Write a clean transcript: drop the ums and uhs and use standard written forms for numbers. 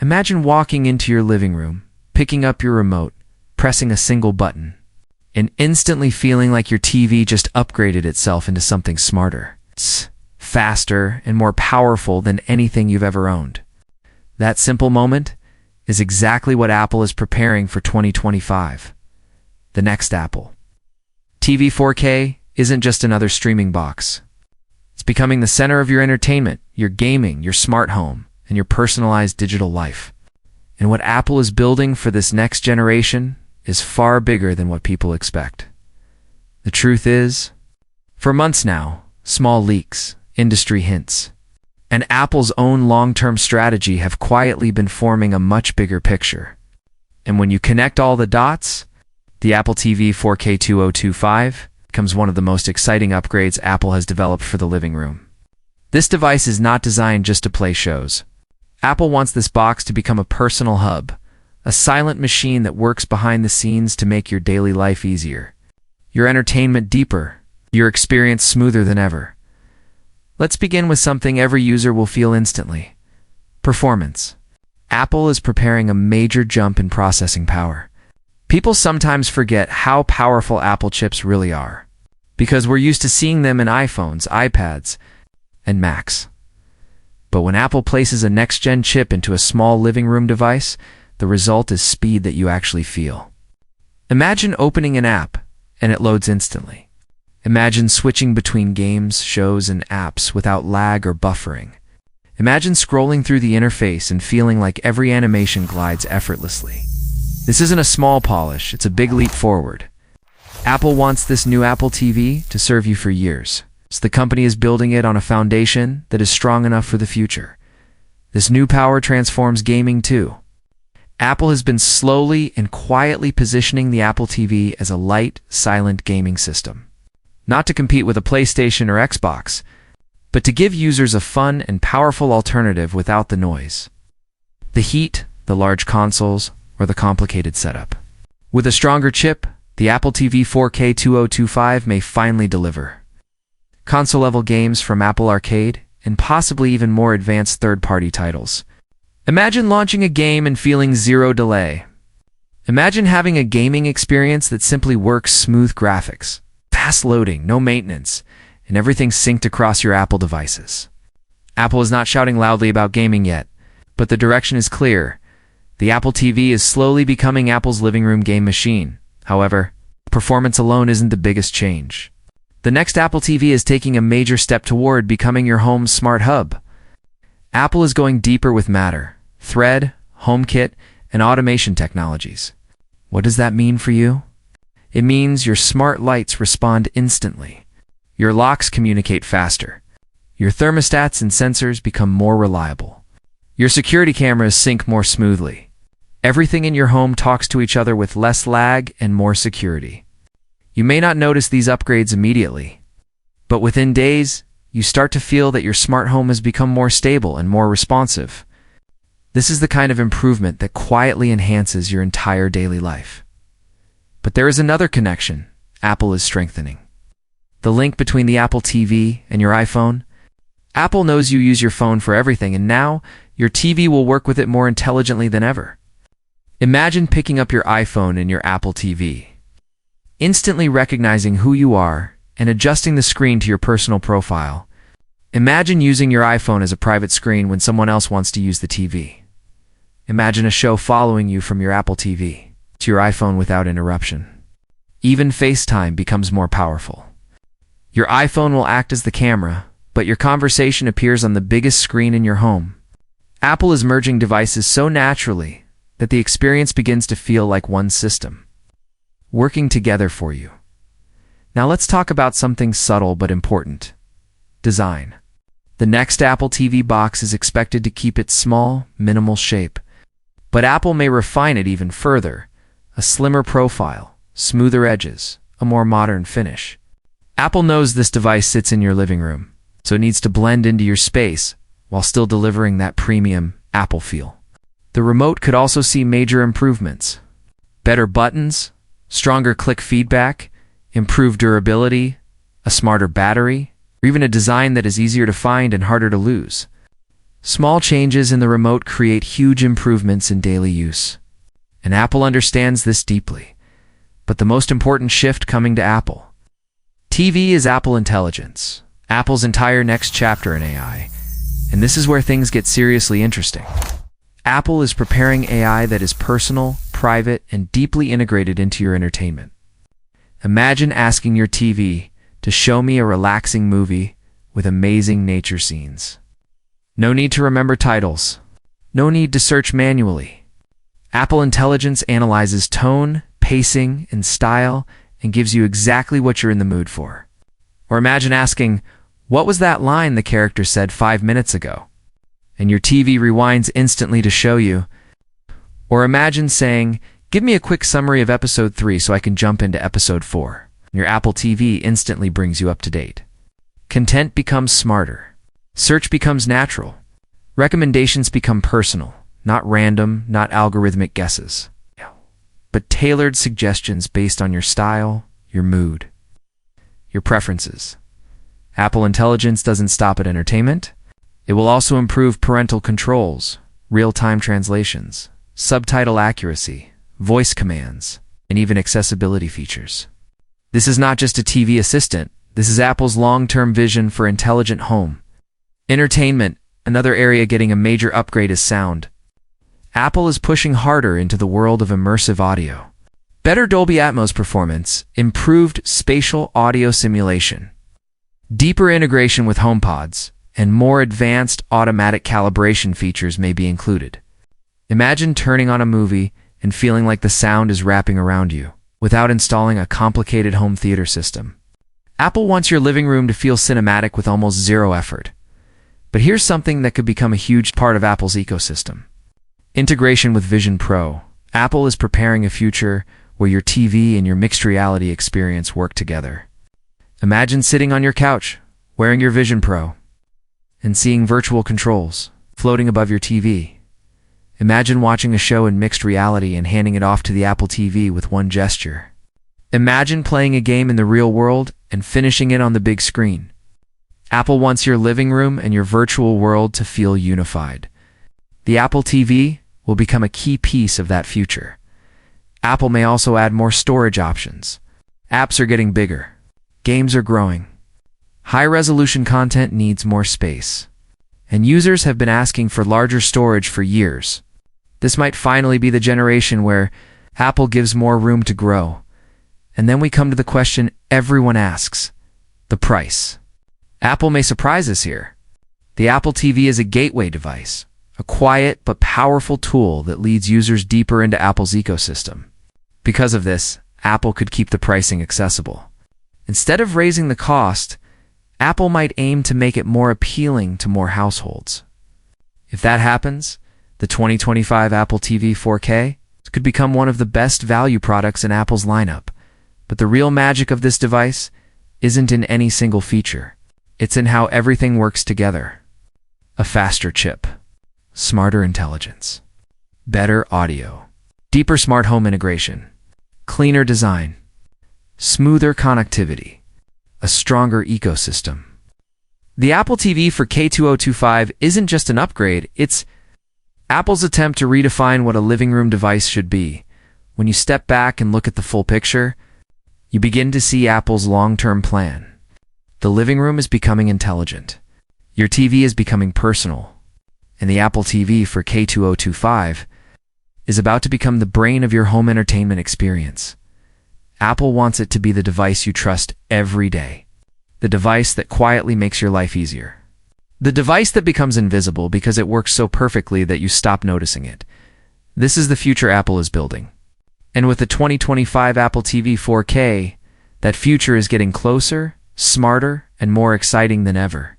Imagine walking into your living room, picking up your remote, pressing a single button, and instantly feeling like your TV just upgraded itself into something smarter, faster, and more powerful than anything you've ever owned. That simple moment is exactly what Apple is preparing for 2025. The next Apple TV 4K isn't just another streaming box. It's becoming the center of your entertainment, your gaming, your smart home, and your personalized digital life. And what Apple is building for this next generation is far bigger than what people expect. The truth is, for months now, small leaks, industry hints, and Apple's own long-term strategy have quietly been forming a much bigger picture. And when you connect all the dots, the Apple TV 4K 2025 becomes one of the most exciting upgrades Apple has developed for the living room. This device is not designed just to play shows. Apple wants this box to become a personal hub, a silent machine that works behind the scenes to make your daily life easier, your entertainment deeper, your experience smoother than ever. Let's begin with something every user will feel instantly: performance. Apple is preparing a major jump in processing power. People sometimes forget how powerful Apple chips really are, because we're used to seeing them in iPhones, iPads, and Macs. But when Apple places a next-gen chip into a small living room device, the result is speed that you actually feel. Imagine opening an app, and it loads instantly. Imagine switching between games, shows, and apps without lag or buffering. Imagine scrolling through the interface and feeling like every animation glides effortlessly. This isn't a small polish, it's a big leap forward. Apple wants this new Apple TV to serve you for years, so the company is building it on a foundation that is strong enough for the future. This new power transforms gaming too. Apple has been slowly and quietly positioning the Apple TV as a light, silent gaming system. Not to compete with a PlayStation or Xbox, but to give users a fun and powerful alternative without the noise, the heat, the large consoles, or the complicated setup. With a stronger chip, the Apple TV 4K 2025 may finally deliver console-level games from Apple Arcade and possibly even more advanced third-party titles. Imagine launching a game and feeling zero delay. Imagine having a gaming experience that simply works: smooth graphics, fast loading, no maintenance, and everything synced across your Apple devices. Apple is not shouting loudly about gaming yet, but the direction is clear. The Apple TV is slowly becoming Apple's living room game machine. However, performance alone isn't the biggest change. The next Apple TV is taking a major step toward becoming your home's smart hub. Apple is going deeper with Matter, Thread, HomeKit, and automation technologies. What does that mean for you? It means your smart lights respond instantly. Your locks communicate faster. Your thermostats and sensors become more reliable. Your security cameras sync more smoothly. Everything in your home talks to each other with less lag and more security. You may not notice these upgrades immediately, but within days, you start to feel that your smart home has become more stable and more responsive. This is the kind of improvement that quietly enhances your entire daily life. But there is another connection Apple is strengthening: the link between the Apple TV and your iPhone. Apple knows you use your phone for everything, and now your TV will work with it more intelligently than ever. Imagine picking up your iPhone and your Apple TV, instantly recognizing who you are and adjusting the screen to your personal profile. Imagine using your iPhone as a private screen when someone else wants to use the TV. Imagine a show following you from your Apple TV to your iPhone without interruption. Even FaceTime becomes more powerful. Your iPhone will act as the camera, but your conversation appears on the biggest screen in your home. Apple is merging devices so naturally that the experience begins to feel like one system, working together for you. Now let's talk about something subtle but important: design. The next Apple TV box is expected to keep its small, minimal shape, but Apple may refine it even further: a slimmer profile, smoother edges, a more modern finish. Apple knows this device sits in your living room, so it needs to blend into your space while still delivering that premium Apple feel. The remote could also see major improvements: better buttons, stronger click feedback, improved durability, a smarter battery, or even a design that is easier to find and harder to lose. Small changes in the remote create huge improvements in daily use. And Apple understands this deeply. But the most important shift coming to Apple. TV is Apple Intelligence, Apple's entire next chapter in AI. And this is where things get seriously interesting. Apple is preparing AI that is personal, private, and deeply integrated into your entertainment. Imagine asking your TV to show me a relaxing movie with amazing nature scenes. No need to remember titles. No need to search manually. Apple Intelligence analyzes tone, pacing, and style and gives you exactly what you're in the mood for. Or imagine asking, "What was that line the character said 5 minutes ago?" And your TV rewinds instantly to show you. Or imagine saying, "Give me a quick summary of episode 3 so I can jump into episode 4. Your Apple TV instantly brings you up to date. Content becomes smarter. Search becomes natural. Recommendations become personal, not random, not algorithmic guesses, but tailored suggestions based on your style, your mood, your preferences. Apple Intelligence doesn't stop at entertainment. It will also improve parental controls, real-time translations, subtitle accuracy, voice commands, and even accessibility features. This is not just a TV assistant. This is Apple's long-term vision for intelligent home. Entertainment, another area getting a major upgrade, is sound. Apple is pushing harder into the world of immersive audio. Better Dolby Atmos performance, improved spatial audio simulation, deeper integration with HomePods, and more advanced automatic calibration features may be included. Imagine turning on a movie and feeling like the sound is wrapping around you, without installing a complicated home theater system. Apple wants your living room to feel cinematic with almost zero effort. But here's something that could become a huge part of Apple's ecosystem. Integration with Vision Pro. Apple is preparing a future where your TV and your mixed reality experience work together. Imagine sitting on your couch, wearing your Vision Pro, and seeing virtual controls floating above your TV. Imagine watching a show in mixed reality and handing it off to the Apple TV with one gesture. Imagine playing a game in the real world and finishing it on the big screen. Apple wants your living room and your virtual world to feel unified. The Apple TV will become a key piece of that future. Apple may also add more storage options. Apps are getting bigger. Games are growing. High-resolution content needs more space. And users have been asking for larger storage for years. This might finally be the generation where Apple gives more room to grow. And then we come to the question everyone asks: the price. Apple may surprise us here. The Apple TV is a gateway device, a quiet but powerful tool that leads users deeper into Apple's ecosystem. Because of this, Apple could keep the pricing accessible. Instead of raising the cost, Apple might aim to make it more appealing to more households. If that happens, the 2025 Apple TV 4K could become one of the best value products in Apple's lineup. But the real magic of this device isn't in any single feature. It's in how everything works together. A faster chip, smarter intelligence, better audio, deeper smart home integration, cleaner design, smoother connectivity, a stronger ecosystem. The Apple TV for K2025 isn't just an upgrade, it's Apple's attempt to redefine what a living room device should be. When you step back and look at the full picture, you begin to see Apple's long-term plan. The living room is becoming intelligent. Your TV is becoming personal. And the Apple TV for K2025 is about to become the brain of your home entertainment experience. Apple wants it to be the device you trust every day. The device that quietly makes your life easier. The device that becomes invisible because it works so perfectly that you stop noticing it. This is the future Apple is building. And with the 2025 Apple TV 4K, that future is getting closer, smarter, and more exciting than ever.